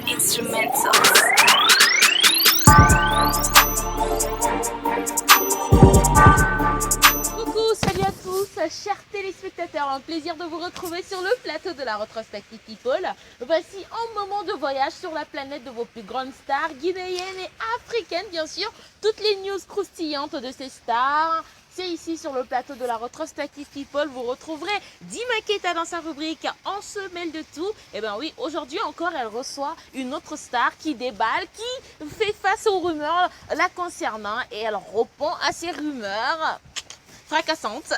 Instrumental. Coucou, salut à tous, chers téléspectateurs, un plaisir de vous retrouver sur le plateau de la Retrospective People. Voici un moment de voyage sur la planète de vos plus grandes stars guinéennes et africaines, bien sûr. Toutes les news croustillantes de ces stars. C'est ici sur le plateau de la Retrospective People, vous retrouverez Dima Keita dans sa rubrique On se mêle de tout. Et bien oui, aujourd'hui encore, elle reçoit une autre star qui déballe, qui fait face aux rumeurs la concernant et elle répond à ces rumeurs fracassantes.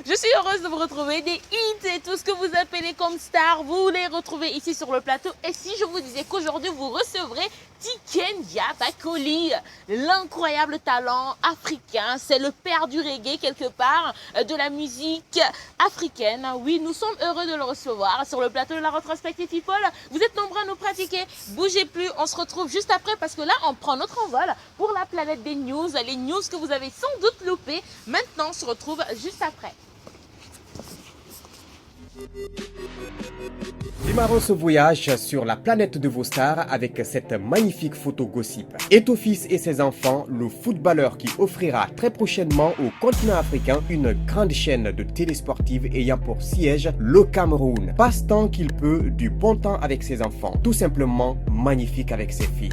Je suis heureuse de vous retrouver. Des hits et tout ce que vous appelez comme star, vous les retrouvez ici sur le plateau. Et si je vous disais qu'aujourd'hui vous recevrez Tiken Jah Fakoly, l'incroyable talent africain, c'est le père du reggae quelque part, de la musique africaine. Oui, nous sommes heureux de le recevoir sur le plateau de la Retrospective People. Vous êtes nombreux à nous pratiquer. Bougez plus, on se retrouve juste après parce que là, on prend notre envol pour la planète des news, les news que vous avez sans doute loupées. Maintenant, on se retrouve juste après. Démarrons ce voyage sur la planète de vos stars avec cette magnifique photo gossip. Étophis et ses enfants, le footballeur qui offrira très prochainement au continent africain une grande chaîne de télé sportive ayant pour siège le Cameroun. Passe-temps qu'il peut, du bon temps avec ses enfants, tout simplement magnifique avec ses filles.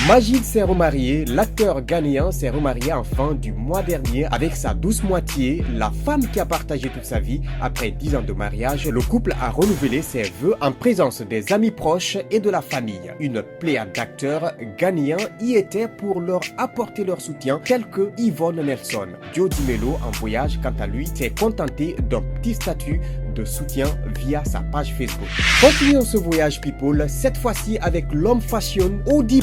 Magid s'est remarié, l'acteur ghanéen s'est remarié en fin du mois dernier avec sa douce moitié, la femme qui a partagé toute sa vie. Après 10 ans de mariage, le couple a renouvelé ses vœux en présence des amis proches et de la famille. Une pléiade d'acteurs ghanéens y était pour leur apporter leur soutien, tels que Yvonne Nelson. Jody Mello, en voyage, quant à lui, s'est contenté d'un petit statut de soutien via sa page Facebook. Continuons ce voyage people, cette fois-ci avec l'homme fashion. Audi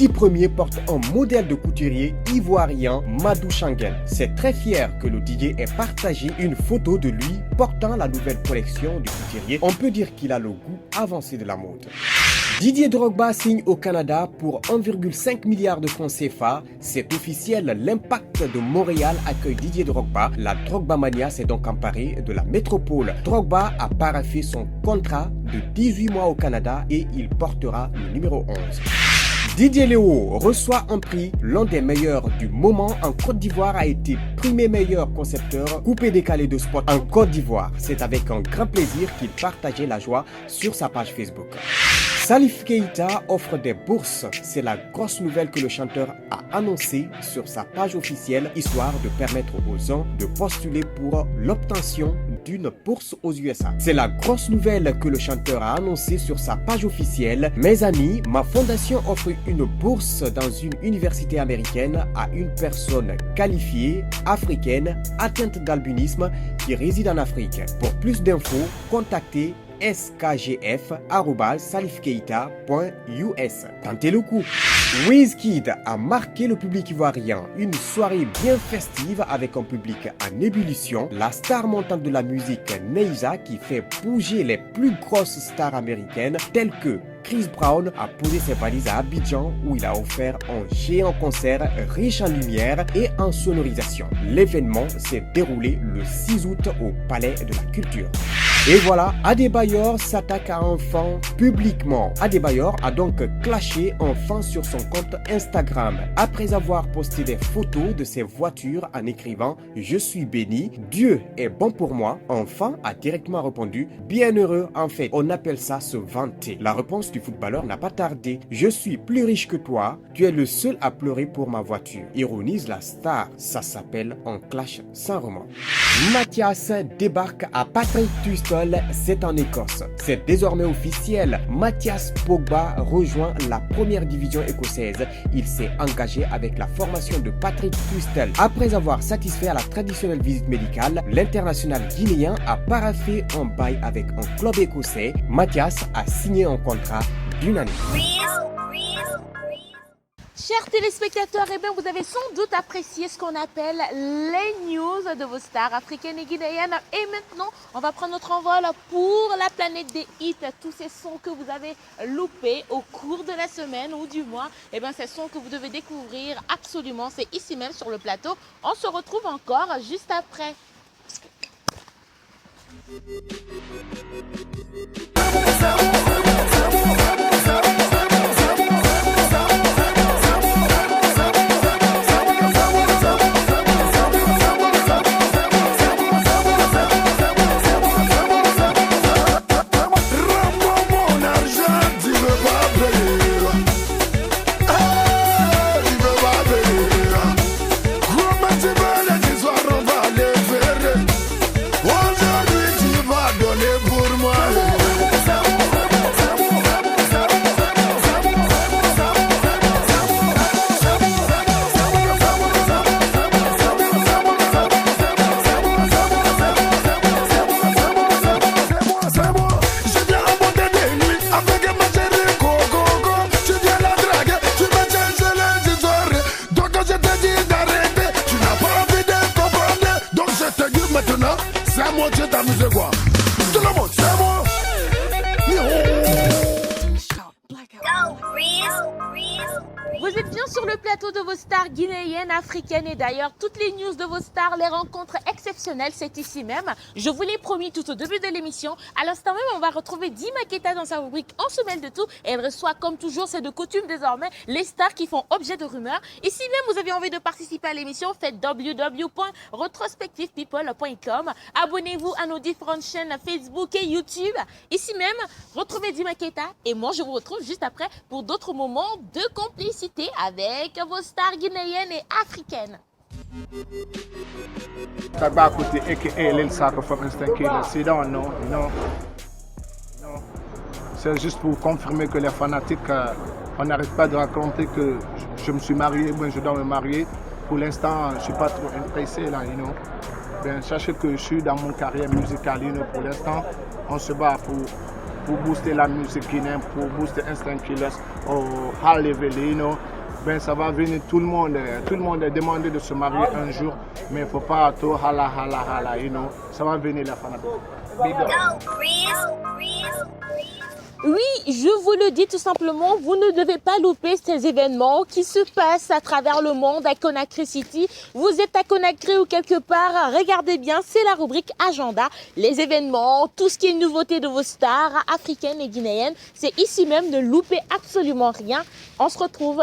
Premier porte un modèle de couturier ivoirien, Madou Changuel. C'est très fier que le DJ ait partagé une photo de lui portant la nouvelle collection du couturier. On peut dire qu'il a le goût avancé de la mode. Didier Drogba signe au Canada pour 1,5 milliard de francs CFA. C'est officiel, l'Impact de Montréal accueille Didier Drogba. La Drogba Mania s'est donc emparée de la métropole. Drogba a paraphé son contrat de 18 mois au Canada et il portera le numéro 11. Didier Léo reçoit un prix. L'un des meilleurs du moment en Côte d'Ivoire a été primé meilleur concepteur coupé décalé de sport en Côte d'Ivoire. C'est avec un grand plaisir qu'il partageait la joie sur sa page Facebook. Salif Keita offre des bourses. C'est la grosse nouvelle que le chanteur a annoncée sur sa page officielle, histoire de permettre aux uns de postuler pour l'obtention d'une bourse aux USA. C'est la grosse nouvelle que le chanteur a annoncée sur sa page officielle. Mes amis, ma fondation offre une bourse dans une université américaine à une personne qualifiée, africaine, atteinte d'albinisme qui réside en Afrique. Pour plus d'infos, contactez skgf@salifkeita.us. Tentez le coup. Wizkid a marqué le public ivoirien. Une soirée bien festive avec un public en ébullition. La star montante de la musique Neija qui fait bouger les plus grosses stars américaines telles que Chris Brown a posé ses valises à Abidjan où il a offert un géant concert riche en lumière et en sonorisation. L'événement s'est déroulé le 6 août au Palais de la Culture. Et voilà, Adebayor s'attaque à un fan publiquement. Adebayor a donc clashé un fan sur son compte Instagram. Après avoir posté des photos de ses voitures en écrivant « Je suis béni, Dieu est bon pour moi », un fan a directement répondu « Bienheureux, en fait, on appelle ça se vanter ». La réponse du footballeur n'a pas tardé. « Je suis plus riche que toi, tu es le seul à pleurer pour ma voiture », ironise la star. Ça s'appelle un clash sans remords. Mathias débarque à Patrick Twistle, c'est en Écosse. C'est désormais officiel. Mathias Pogba rejoint la première division écossaise. Il s'est engagé avec la formation de Patrick Twistle. Après avoir satisfait à la traditionnelle visite médicale, l'international guinéen a paraphé un bail avec un club écossais. Mathias a signé un contrat d'une année. Chers téléspectateurs, eh bien, vous avez sans doute apprécié ce qu'on appelle les news de vos stars africaines et guinéennes. Et maintenant, on va prendre notre envol pour la planète des hits. Tous ces sons que vous avez loupés au cours de la semaine ou du mois, eh bien, ces sons que vous devez découvrir absolument. C'est ici même sur le plateau. On se retrouve encore juste après. je t'amuse quoi? Tout le monde, c'est moi. Vous êtes bien sur le plateau de vos stars guinéennes, africaines et d'ailleurs toutes les news de vos stars, les rencontres exceptionnelles, c'est ici même. Je vous l'ai promis tout au début de l'émission. À l'instant même, on va retrouver Dima Keita dans sa rubrique On se mêle de tout et elle reçoit comme toujours, c'est de coutume désormais, les stars qui font objet de rumeurs. Et si même vous avez envie de participer à l'émission, faites www.retrospectivepeople.com. Abonnez-vous à nos différentes chaînes Facebook et YouTube. Ici même, retrouvez Dima Keita et moi je vous retrouve juste après pour d'autres moments de complicité avec vos stars guinéennes et africaines. Tabakuti, aka Lil Saka from Instant Killers. You don't know, you know. C'est juste pour confirmer que les fanatiques, on n'arrête pas de raconter que je me suis marié, moi je dois me marier. Pour l'instant, je ne suis pas trop intéressé là, you know. Ben, sachez que je suis dans mon carrière musicale, you know. Pour l'instant, on se bat pour booster la musique guinéenne, pour booster Instant Killers au high level, you know. Ben, ça va venir, tout le monde est demandé de se marier un jour, mais il ne faut pas tout hala, you know. Ça va venir la fanatiques. Big up. Oui, je vous le dis tout simplement, vous ne devez pas louper ces événements qui se passent à travers le monde à Conakry City. Vous êtes à Conakry ou quelque part, regardez bien, c'est la rubrique Agenda. Les événements, tout ce qui est nouveauté de vos stars africaines et guinéennes, c'est ici même, ne loupez absolument rien. On se retrouve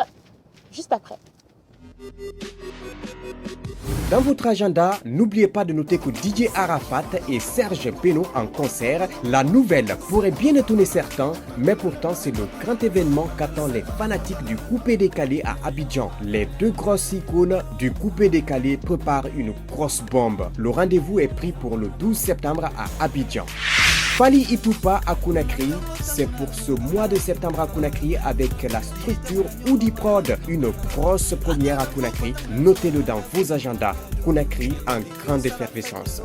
juste après. Dans votre agenda, n'oubliez pas de noter que DJ Arafat et Serge Beno en concert. La nouvelle pourrait bien étonner certains, mais pourtant c'est le grand événement qu'attend les fanatiques du coupé décalé à Abidjan. Les deux grosses icônes du coupé décalé préparent une grosse bombe. Le rendez-vous est pris pour le 12 septembre à Abidjan. Fally Ipupa à Conakry, c'est pour ce mois de septembre à Conakry avec la structure Oudi Prod, une grosse première à Conakry. Notez-le dans vos agendas. Conakry en grande effervescence.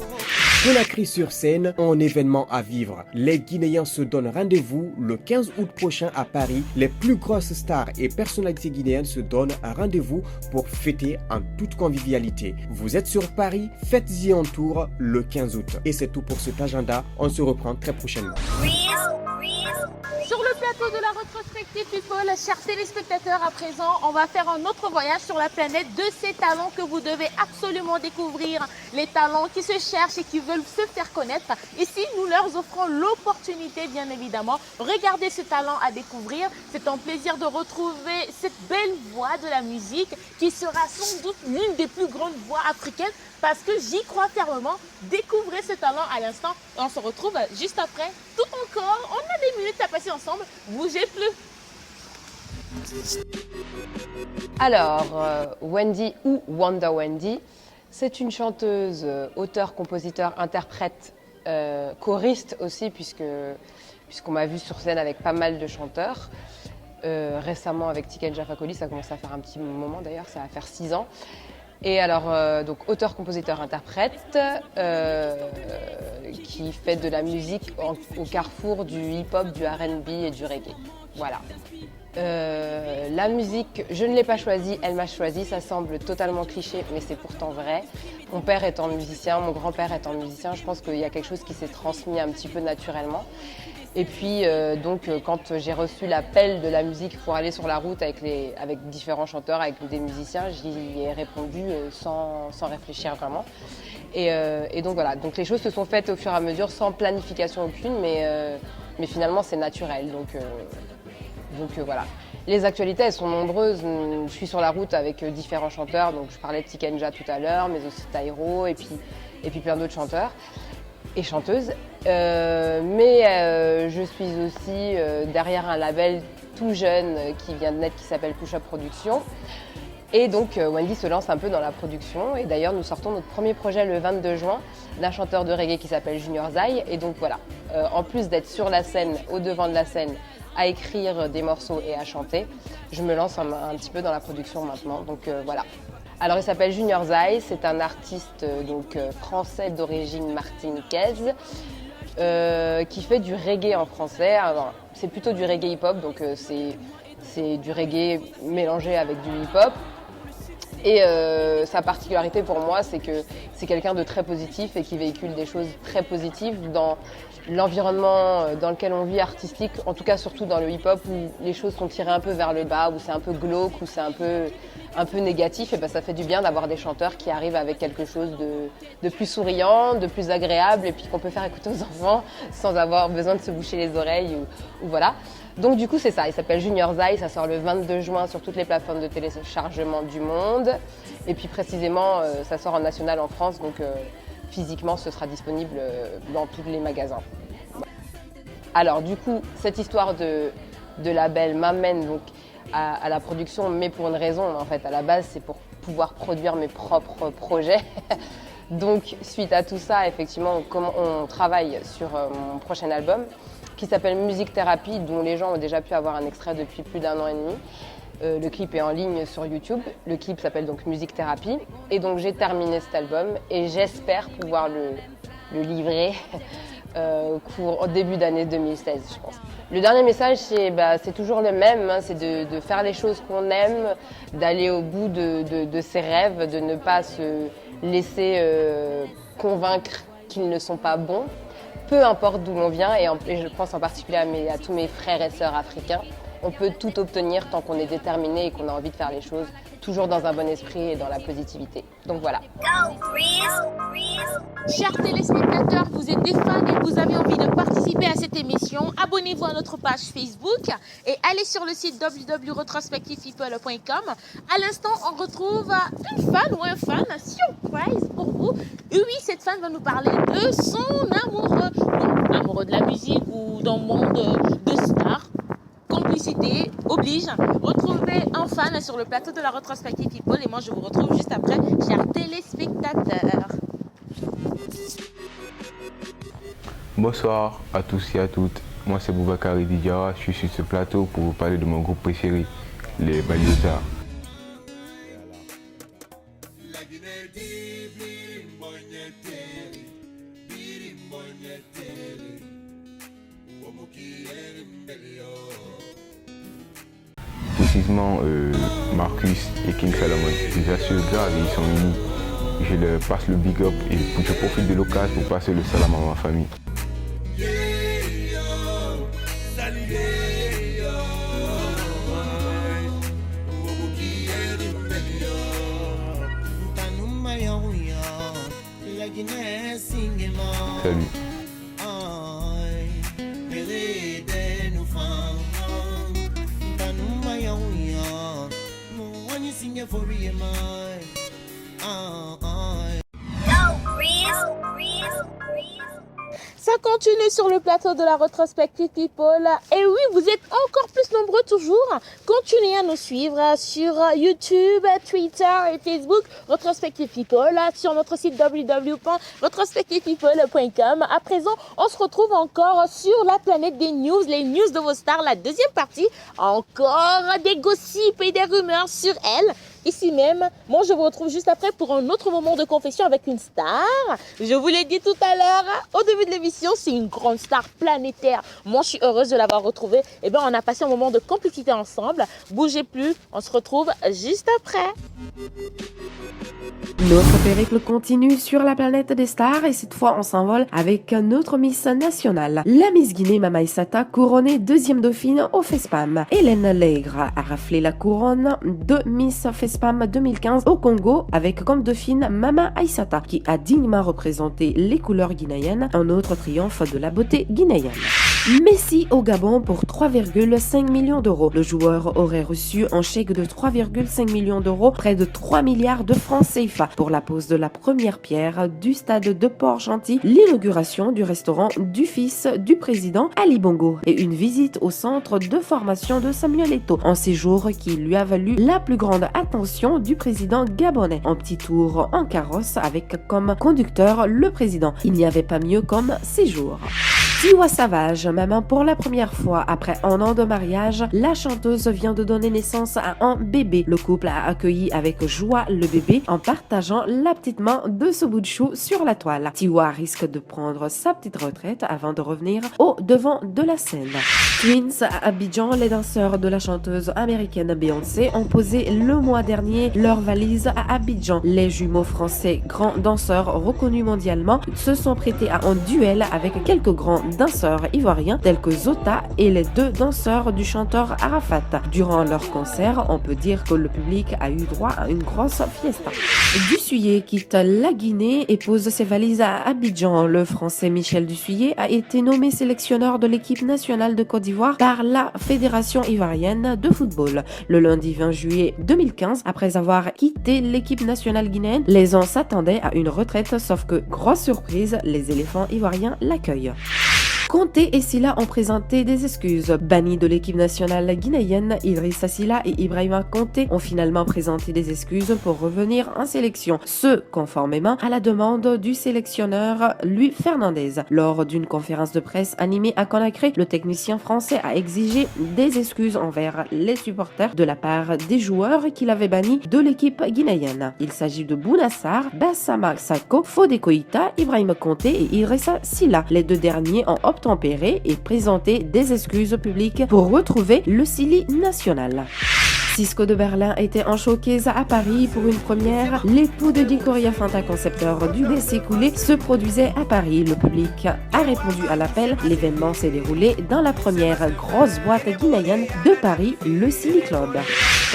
Conakry sur scène, un événement à vivre. Les Guinéens se donnent rendez-vous le 15 août prochain à Paris. Les plus grosses stars et personnalités guinéennes se donnent un rendez-vous pour fêter en toute convivialité. Vous êtes sur Paris, faites-y un tour le 15 août. Et c'est tout pour cet agenda. On se reprend très prochainement. Sur le plateau de la rétrospective People, chers téléspectateurs, à présent, on va faire un autre voyage sur la planète de ces talents que vous devez absolument découvrir. Les talents qui se cherchent et qui veulent se faire connaître. Ici, nous leur offrons l'opportunité, bien évidemment. Regardez ce talent à découvrir. C'est un plaisir de retrouver cette belle voix de la musique qui sera sans doute l'une des plus grandes voix africaines parce que j'y crois fermement. Découvrez ce talent à l'instant et on se retrouve juste après. Tout encore, on a des minutes à passer ensemble. Bougez plus. Alors, Wendy ou Wanda Wendy, c'est une chanteuse, auteure, compositeur, interprète, choriste aussi, puisqu'on m'a vu sur scène avec pas mal de chanteurs. Récemment avec Tiken Jah Fakoly, ça commence à faire un petit moment d'ailleurs, ça va faire 6 ans. Et alors, donc auteur, compositeur, interprète, qui fait de la musique au carrefour du hip-hop, du R&B et du reggae. Voilà. La musique, je ne l'ai pas choisie, elle m'a choisie, ça semble totalement cliché, mais c'est pourtant vrai. Mon père étant musicien, mon grand-père étant musicien, je pense qu'il y a quelque chose qui s'est transmis un petit peu naturellement. Et puis, quand j'ai reçu l'appel de la musique pour aller sur la route avec différents chanteurs, avec des musiciens, j'y ai répondu sans réfléchir vraiment. Et donc voilà, donc les choses se sont faites au fur et à mesure, sans planification aucune, mais finalement c'est naturel. Donc voilà. Les actualités, elles sont nombreuses. Je suis sur la route avec différents chanteurs, donc je parlais de Tiken Jah tout à l'heure, mais aussi Taïro, et puis plein d'autres chanteurs et chanteuses. Mais je suis aussi derrière un label tout jeune qui vient de naître, qui s'appelle Push Up Productions. Et donc Wendy se lance un peu dans la production. Et d'ailleurs, nous sortons notre premier projet le 22 juin d'un chanteur de reggae qui s'appelle Junior Zai. Et donc voilà, en plus d'être sur la scène, au devant de la scène, à écrire des morceaux et à chanter, je me lance un petit peu dans la production maintenant. Donc voilà. Alors il s'appelle Junior Zai, c'est un artiste français d'origine martiniquaise qui fait du reggae en français. Alors, c'est plutôt du reggae hip-hop, donc c'est du reggae mélangé avec du hip-hop. Et sa particularité pour moi, c'est que c'est quelqu'un de très positif et qui véhicule des choses très positives dans l'environnement dans lequel on vit artistique, en tout cas surtout dans le hip-hop où les choses sont tirées un peu vers le bas, où c'est un peu glauque, où c'est un peu négatif. Et ben ça fait du bien d'avoir des chanteurs qui arrivent avec quelque chose de plus souriant, de plus agréable et puis qu'on peut faire écouter aux enfants sans avoir besoin de se boucher les oreilles ou voilà. Donc du coup c'est ça, il s'appelle Junior Zai, ça sort le 22 juin sur toutes les plateformes de téléchargement du monde. Et puis précisément ça sort en national en France, donc physiquement ce sera disponible dans tous les magasins. Alors du coup cette histoire de label m'amène donc à la production, mais pour une raison en fait. À la base c'est pour pouvoir produire mes propres projets. Donc suite à tout ça, effectivement on travaille sur mon prochain album qui s'appelle Musique Thérapie, dont les gens ont déjà pu avoir un extrait depuis plus d'1 an et demi. Le clip est en ligne sur YouTube. Le clip s'appelle donc Musique Thérapie. Et donc j'ai terminé cet album et j'espère pouvoir le livrer au début d'année 2016, je pense. Le dernier message, c'est toujours le même, hein, c'est de faire les choses qu'on aime, d'aller au bout de ses rêves, de ne pas se laisser convaincre qu'ils ne sont pas bons. Peu importe d'où l'on vient, et je pense en particulier à tous mes frères et sœurs africains, on peut tout obtenir tant qu'on est déterminé et qu'on a envie de faire les choses, toujours dans un bon esprit et dans la positivité. Donc voilà. Chers téléspectateurs, vous êtes des fans et vous avez envie de participer à cette émission, abonnez-vous à notre page Facebook et allez sur le site www.retrospectivepeople.com. À l'instant, on retrouve une fan ou un fan, surprise pour vous. Et oui, cette fan va nous parler de son amoureux, donc amoureux de la musique ou dans le monde de stars. Complicité oblige. Retrouvez un fan sur le plateau de la Retrospective People et moi je vous retrouve juste après, chers téléspectateurs. Bonsoir à tous et à toutes. Moi c'est Boubacar Didiara. Je suis sur ce plateau pour vous parler de mon groupe préféré, les Baliosa. Précisément Marcus et King Salomon. Je les assure grave, ils sont unis. Je leur passe le big up et je profite de l'occasion pour passer le salam à ma famille. Salut. Ça continue sur le plateau de la Retrospective People. Et oui, vous êtes encore plus nombreux toujours. Continuez à nous suivre sur YouTube, Twitter et Facebook, Retrospective People, sur notre site www.retrospectivepeople.com. À présent, on se retrouve encore sur la planète des news, les news de vos stars, la deuxième partie. Encore des gossips et des rumeurs sur elles. Ici même, moi je vous retrouve juste après pour un autre moment de confession avec une star. Je vous l'ai dit tout à l'heure, au début de l'émission, c'est une grande star planétaire. Moi je suis heureuse de l'avoir retrouvée. Et bien on a passé un moment de complicité ensemble. Bougez plus, on se retrouve juste après. Notre périple continue sur la planète des stars et cette fois on s'envole avec notre Miss nationale. La Miss Guinée Mama Aissata, couronnée deuxième dauphine au FESPAM. Hélène Lègre a raflé la couronne de Miss FESPAM 2015 au Congo avec comme dauphine Mama Aissata qui a dignement représenté les couleurs guinéennes, un autre triomphe de la beauté guinéenne. Messi au Gabon pour 3,5 millions d'euros. Le joueur aurait reçu un chèque de 3,5 millions d'euros, près de 3 milliards de francs CFA, pour la pose de la première pierre du stade de Port-Gentil, l'inauguration du restaurant du fils du président Ali Bongo et une visite au centre de formation de Samuel Eto'o, un séjour qui lui a valu la plus grande attention du président gabonais. Un petit tour en carrosse avec comme conducteur le président. Il n'y avait pas mieux comme séjour. Tiwa Savage, maman pour la première fois après un an de mariage, la chanteuse vient de donner naissance à un bébé. Le couple a accueilli avec joie le bébé en partageant la petite main de ce bout de chou sur la toile. Tiwa risque de prendre sa petite retraite avant de revenir au devant de la scène. Twins à Abidjan, les danseurs de la chanteuse américaine Beyoncé ont posé le mois dernier leur valise à Abidjan. Les jumeaux français grands danseurs reconnus mondialement se sont prêtés à un duel avec quelques grands danseurs ivoiriens tels que Zota et les deux danseurs du chanteur Arafat. Durant leur concert, on peut dire que le public a eu droit à une grosse fiesta. Dussuyer quitte la Guinée et pose ses valises à Abidjan. Le français Michel Dussuyer a été nommé sélectionneur de l'équipe nationale de Côte d'Ivoire par la Fédération ivoirienne de football. Le lundi 20 juillet 2015, après avoir quitté l'équipe nationale guinéenne, les gens s'attendaient à une retraite, sauf que, grosse surprise, les éléphants ivoiriens l'accueillent. Conté et Silla ont présenté des excuses. Bannis de l'équipe nationale guinéenne, Idrissa Silla et Ibrahima Conté ont finalement présenté des excuses pour revenir en sélection, ce conformément à la demande du sélectionneur Luis Fernandez. Lors d'une conférence de presse animée à Conakry, le technicien français a exigé des excuses envers les supporters de la part des joueurs qu'il avait bannis de l'équipe guinéenne. Il s'agit de Bounassar, Bassama Sako, Fodé Koïta, Ibrahima Conté et Idrissa Silla. Les deux derniers ont obtempéré et présenté des excuses publiques pour retrouver le Sili national. Cisco de Berlin a été en showcase à Paris pour une première. L'époux de Dikoria Fanta, concepteur du DC Coulé, se produisait à Paris. Le public a répondu à l'appel. L'événement s'est déroulé dans la première grosse boîte guinéenne de Paris, le Silly Club.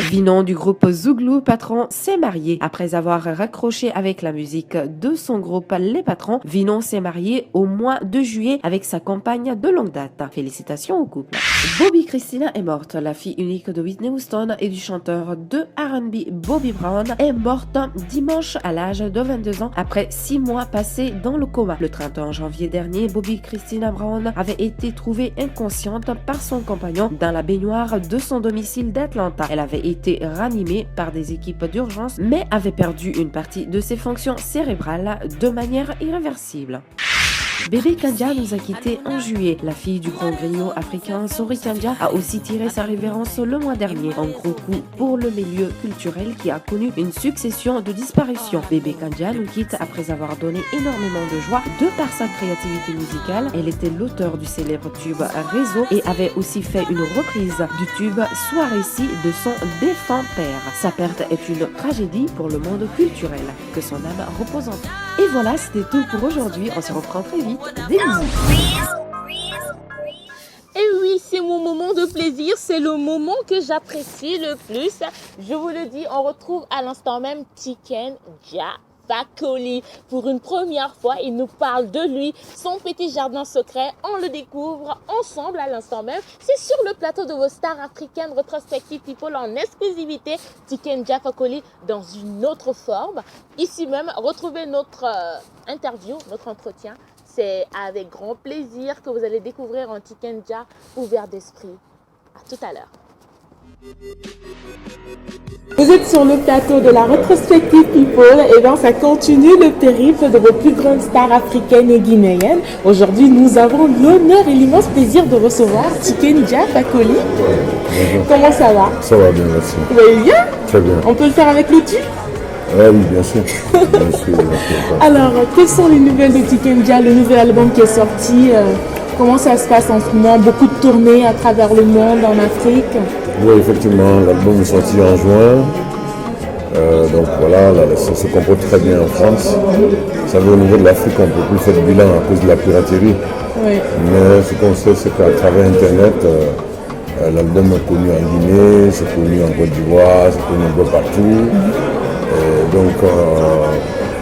Vinon du groupe Zouglou Patron s'est marié. Après avoir raccroché avec la musique de son groupe Les Patrons, Vinon s'est marié au mois de juillet avec sa compagne de longue date. Félicitations au couple. Bobby Christina est morte. La fille unique de Whitney Houston et du chanteur de R&B Bobby Brown est morte dimanche à l'âge de 22 ans après 6 mois passés dans le coma. Le 31 janvier dernier, Bobby Christina Brown avait été trouvée inconsciente par son compagnon dans la baignoire de son domicile d'Atlanta. Elle avait été ranimée par des équipes d'urgence mais avait perdu une partie de ses fonctions cérébrales de manière irréversible. Bébé Kandia nous a quittés en juillet. La fille du grand griot africain Sori Kandia a aussi tiré sa révérence le mois dernier. Un gros coup pour le milieu culturel qui a connu une succession de disparitions. Bébé Kandia nous quitte après avoir donné énormément de joie de par sa créativité musicale. Elle était l'auteur du célèbre tube Réseau et avait aussi fait une reprise du tube Sois récit de son défunt père. Sa perte est une tragédie pour le monde culturel. Que son âme repose en paix. Et voilà, c'était tout pour aujourd'hui. On se reprend très vite. Des bisous. Et oui, c'est mon moment de plaisir, c'est le moment que j'apprécie le plus. Je vous le dis, on retrouve à l'instant même Tiken Jah Fakoly. Pour une première fois, il nous parle de lui, son petit jardin secret. On le découvre ensemble à l'instant même. C'est sur le plateau de vos stars africaines Retrospective People en exclusivité. Tiken Jah Fakoly dans une autre forme. Ici même, retrouvez notre interview, notre entretien. C'est avec grand plaisir que vous allez découvrir un Tiken Jah ouvert d'esprit. À tout à l'heure. Vous êtes sur le plateau de la Retrospective People et bien ça continue le périple de vos plus grandes stars africaines et guinéennes. Aujourd'hui, nous avons l'honneur et l'immense plaisir de recevoir Tiken Jah Fakoly. Bonjour. Comment ça va? Ça va bien, merci. Vous allez bien? Très bien. On peut le faire avec le tube? Ah oui, bien sûr. Bien sûr. Alors, quelles sont les nouvelles de Tiken Jah, le nouvel album qui est sorti? Comment ça se passe en ce moment? Beaucoup de tournées à travers le monde, en Afrique? Oui, effectivement, l'album est sorti en juin. Donc voilà, ça se comporte très bien en France. Vous savez, au niveau de l'Afrique, on ne peut plus faire de bilan à cause de la piraterie. Oui. Mais ce qu'on sait, c'est qu'à travers Internet, l'album est connu en Guinée, c'est connu en Côte d'Ivoire, c'est connu un peu partout. Donc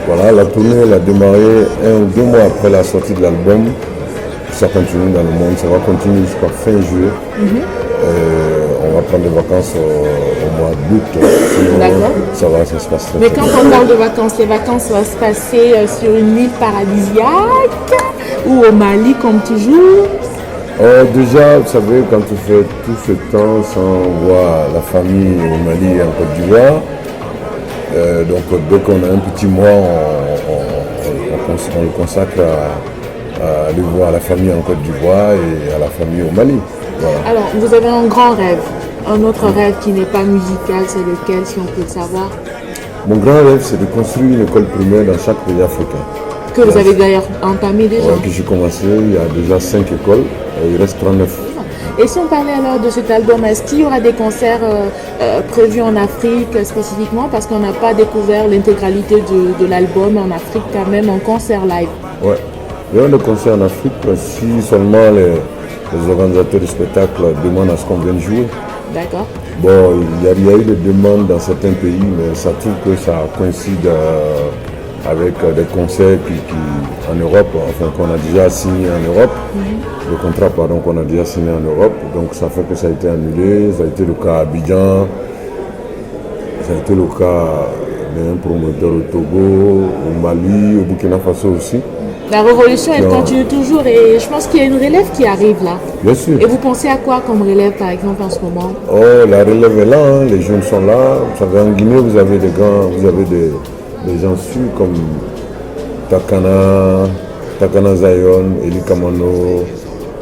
voilà, la tournée elle a démarré 1 ou 2 mois après la sortie de l'album. Ça continue dans le monde, ça va continuer jusqu'à fin juillet. On va prendre des vacances au mois d'août. D'accord. Ça se passe très Mais bien. quand on parle de vacances, les vacances vont se passer sur une île paradisiaque ou au Mali comme toujours? Déjà, vous savez, quand tu fais tout ce temps sans voir la famille au Mali et en Côte d'Ivoire, donc dès qu'on a un petit mois, on le consacre aller voir la famille en Côte d'Ivoire et à la famille au Mali. Voilà. Alors, vous avez un grand rêve. Un autre rêve qui n'est pas musical, c'est lequel, si on peut le savoir? Mon grand rêve, c'est de construire une école primaire dans chaque pays africain. Que vous avez d'ailleurs entamé déjà. Que j'ai commencé, il y a déjà 5 écoles, et il reste 39. Et si on parlait alors de cet album, est-ce qu'il y aura des concerts prévus en Afrique spécifiquement? Parce qu'on n'a pas découvert l'intégralité de l'album en Afrique quand même, en concert live. Ouais, il y aura des concerts en Afrique si seulement les organisateurs de spectacles demandent à ce qu'on vienne jouer. D'accord. Bon, il y a eu des demandes dans certains pays, mais ça trouve que ça coïncide avec des concerts en Europe, enfin qu'on a déjà signé en Europe, le contrat pardon qu'on a déjà signé en Europe, donc ça fait que ça a été annulé, ça a été le cas à Abidjan, ça a été le cas d'un promoteur au Togo, au Mali, au Burkina Faso aussi. La révolution, elle continue toujours et je pense qu'il y a une relève qui arrive là. Bien sûr. Et vous pensez à quoi comme relève par exemple en ce moment? Oh, la relève est là, hein, les jeunes sont là. Vous savez, en Guinée, vous avez des gens sûrs comme Takana Zion, Eli Kamano,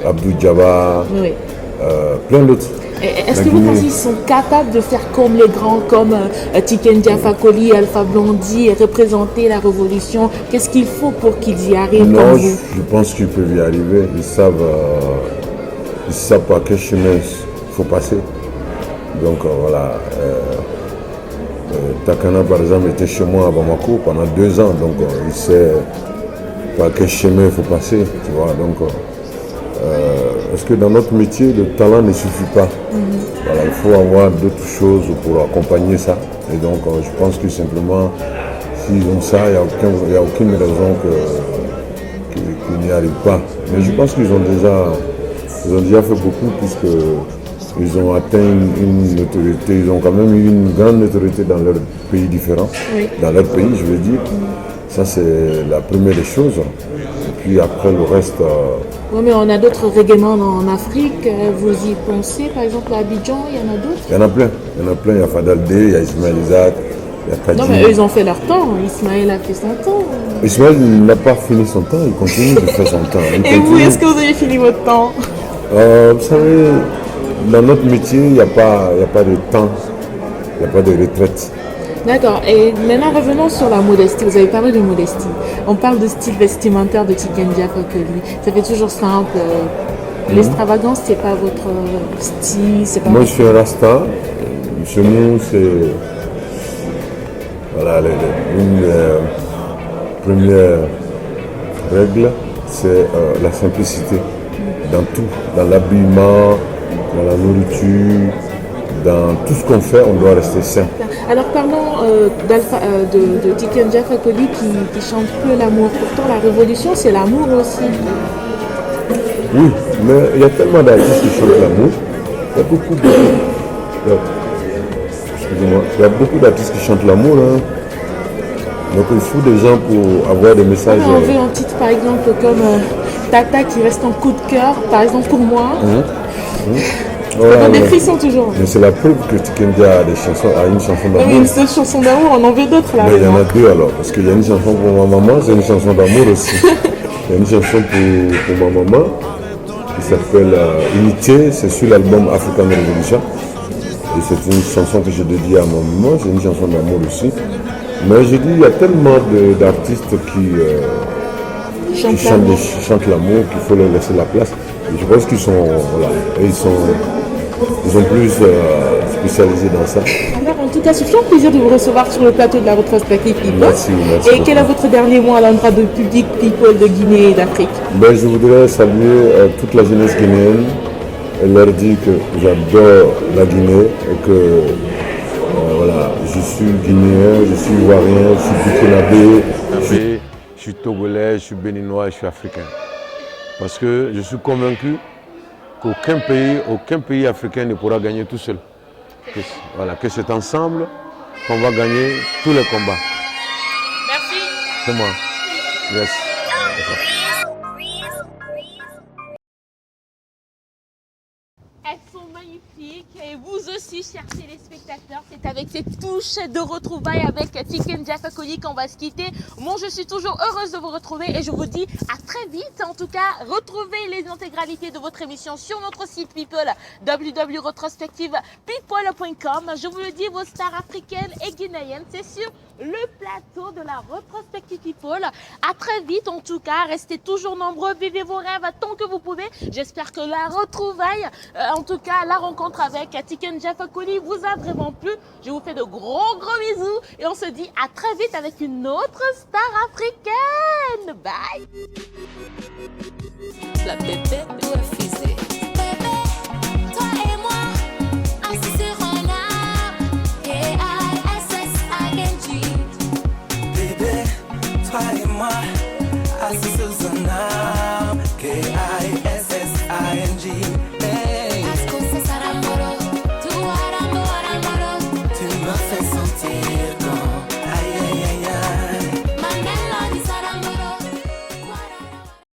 Abdou Djaba, oui. Plein d'autres. Est-ce que vous pensez qu'ils sont capables de faire comme les grands, comme Tiken Jah Fakoly, Alpha Blondy, et représenter la révolution? Qu'est-ce qu'il faut pour qu'ils y arrivent non, comme vous? Je pense qu'ils peuvent y arriver. Ils savent par quel chemin il faut passer. Donc voilà. Takana par exemple était chez moi à Bamako pendant 2 ans. Donc il sait par quel chemin il faut passer. Tu vois, donc... parce que dans notre métier, le talent ne suffit pas. Voilà, il faut avoir d'autres choses pour accompagner ça. Et donc, je pense que simplement, s'ils ont ça, il n'y a aucune raison qu'ils n'y arrivent pas. Mais je pense qu'ils ont déjà fait beaucoup puisqu'ils ont atteint une notoriété. Ils ont quand même eu une grande notoriété dans leurs pays différents. Oui. Dans leur pays, je veux dire. Ça, c'est la première des choses. Et puis après, le reste... Oui, mais on a d'autres règlements en Afrique. Vous y pensez, par exemple, à Abidjan, il y en a d'autres? Il y en a plein. Il y a Fadal D, il y a Ismaël Isaac, il y a Kadji. Non, mais eux, ils ont fait leur temps. Ismaël a fait son temps. Ismaël n'a pas fini son temps, il continue de faire son temps. Et vous, est-ce que vous avez fini votre temps? Vous savez, dans notre métier, il n'y a pas de temps, il n'y a pas de retraite. D'accord. Et maintenant, revenons sur la modestie. Vous avez parlé de modestie. On parle de style vestimentaire de Tiken Jah Fakoly. Ça fait toujours simple. L'extravagance, c'est pas votre style, c'est pas... Moi, je suis un rasta. Chez nous, c'est... Voilà, une première règle, c'est la simplicité. Dans tout. Dans l'habillement, dans la nourriture, dans tout ce qu'on fait, on doit rester simple. Alors parlons de Tiken Jah Fakoly qui chante peu l'amour. Pourtant la révolution c'est l'amour aussi. Oui, mais il y a tellement d'artistes qui chantent l'amour. Il y a beaucoup d'artistes qui chantent l'amour. Hein. Donc il faut des gens pour avoir des messages. On veut un titre par exemple comme Tata qui reste en coup de cœur, par exemple pour moi. Ça donne des frissons toujours. Mais c'est la preuve que Tiken Jah a une chanson d'amour. Oui, une seule chanson d'amour, on en veut d'autres là. Mais il y en a 2 alors, parce qu'il y a une chanson pour ma maman, c'est une chanson d'amour aussi. Il y a une chanson pour ma maman qui s'appelle Unité, c'est sur l'album African Revolution. Et c'est une chanson que je dédie à ma maman, c'est une chanson d'amour aussi. Mais je dis, il y a tellement d'artistes qui chantent l'amour qu'il faut leur laisser la place. Et je pense qu'ils sont, voilà, ils ont plus spécialisé dans ça. Alors en tout cas, c'est toujours un plaisir de vous recevoir sur le plateau de la rétrospective People. Merci. Et quel est votre dernier mot à l'endroit du public People de Guinée et d'Afrique? Je voudrais saluer toute la jeunesse guinéenne et leur dire que j'adore la Guinée et que voilà, je suis guinéen, je suis ivoirien, je suis burkinabé, je suis togolais, je suis béninois, je suis africain. Parce que je suis convaincu qu'aucun pays africain ne pourra gagner tout seul. Que c'est ensemble qu'on va gagner tous les combats. Merci. C'est moi. Yes. Elles sont magnifiques et vous aussi, chers téléspectateurs, c'est avec cette touche de retrouvailles avec Tiken Jah Fakoly qu'on va se quitter. Moi, je suis toujours heureuse de vous retrouver et je vous dis à très vite. En tout cas, retrouvez les intégralités de votre émission sur notre site People, www.retrospectivepeople.com. Je vous le dis, vos stars africaines et guinéennes, c'est sur le plateau de la Retrospective People. À très vite, en tout cas, restez toujours nombreux, vivez vos rêves tant que vous pouvez. J'espère que la retrouvaille, en tout cas, la rencontre avec Tiken Jah Fakoly vous a vraiment plu. Je vous fais de gros bisous et on se dit à très vite avec une autre star africaine. Bye. La bébé.